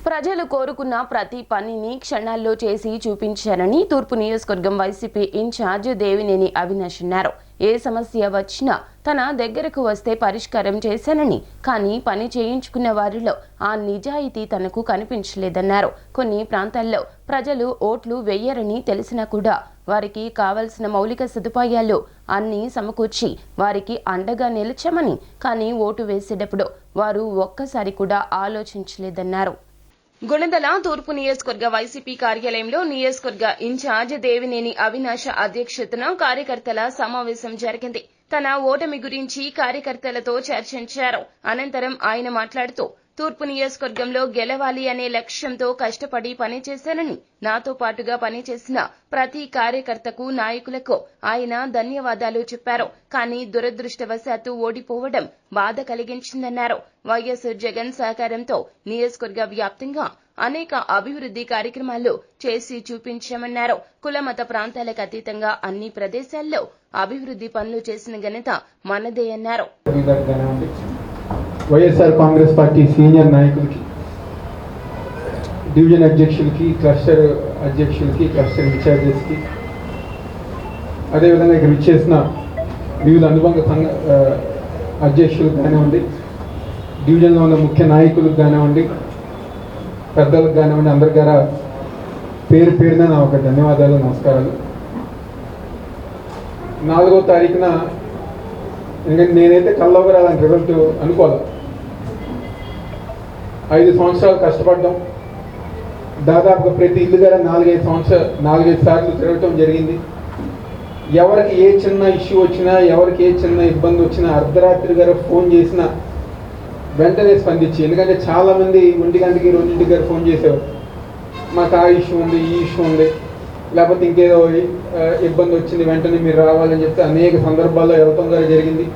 ప్రజలు కోరుకున్న ప్రతి పనిని క్షణాల్లో చేసి చూపించారని తూర్పు నియోజకవర్గం వైసీపీ ఇన్ఛార్జ్ దేవినేని అవినాష్ అన్నారు. ఏ సమస్య వచ్చినా తన దగ్గరకు వస్తే పరిష్కారం చేశానని, కానీ పని చేయించుకున్న వారిలో ఆ నిజాయితీ తనకు కనిపించలేదన్నారు. కొన్ని ప్రాంతాల్లో ప్రజలు ఓట్లు వేయరని తెలిసినా కూడా వారికి కావలసిన మౌలిక సదుపాయాలు అన్నీ సమకూర్చి వారికి అండగా నిలిచామని, కానీ ఓటు వేసేటప్పుడు వారు ఒక్కసారి కూడా ఆలోచించలేదన్నారు. గుణదల తూర్పు నియోజకవర్గ వైసీపీ కార్యాలయంలో నియోజకవర్గ ఇన్ఛార్జ్ దేవినేని అవినాష్ అధ్యక్షతన కార్యకర్తల సమావేశం జరిగింది. తన ఓటమి గురించి కార్యకర్తలతో చర్చించారు. అనంతరం ఆయన మాట్లాడుతూ, తూర్పు నియోజకవర్గంలో గెలవాలి అనే లక్ష్యంతో కష్టపడి పనిచేశానని, నాతో పాటుగా పనిచేసిన ప్రతి కార్యకర్తకు, నాయకులకు ఆయన ధన్యవాదాలు చెప్పారు. కానీ దురదృష్టవశాత్తు ఓడిపోవడం బాధ కలిగించిందన్నారు. వైఎస్ జగన్ సహకారంతో నియోజకవర్గ వ్యాప్తంగా అనేక అభివృద్ధి కార్యక్రమాలు చేసి చూపించామన్నారు. కులమత ప్రాంతాలకు అతీతంగా అన్ని ప్రదేశాల్లో అభివృద్ధి పనులు చేసిన ఘనత మనదే అన్నారు. వైఎస్ఆర్ కాంగ్రెస్ పార్టీ సీనియర్ నాయకులకి, డివిజన్ అధ్యక్షులకి, క్లస్టర్ అధ్యక్షులకి, క్లస్టర్ ఇన్ఛార్జెస్కి, అదేవిధంగా ఇక్కడ ఇచ్చేసిన వివిధ అనుబంధ సంఘ అధ్యక్షులకు కానివ్వండి, డివిజన్లో ఉన్న ముఖ్య నాయకులకు కానివ్వండి, పెద్దలకు కానివ్వండి, అందరి ద్వారా పేరు పేరున నా ఒక ధన్యవాదాలు, నమస్కారాలు. 4వ తారీఖున ఎందుకంటే నేనైతే కల్లోకి అలాంటి రిజల్ట్ అనుకోవాలి. 5 సంవత్సరాలు కష్టపడ్డాం. దాదాపుగా ప్రతి ఇల్లు గారు 4-5 సార్లు తిరగటం జరిగింది. ఎవరికి ఏ చిన్న ఇష్యూ వచ్చినా, ఎవరికి ఏ చిన్న ఇబ్బంది వచ్చినా, అర్ధరాత్రి గారు ఫోన్ చేసినా వెంటనే స్పందించి, ఎందుకంటే చాలామంది 1 గంటకి 2 గంటకి గారు ఫోన్ చేసేవారు. మాకు ఆ ఇష్యూ ఉంది, ఈ ఇష్యూ ఉంది, లేకపోతే ఇంకేదో ఇబ్బంది వచ్చింది, వెంటనే మీరు రావాలని చెప్తే అనేక సందర్భాల్లో వెళ్ళటం గారు జరిగింది.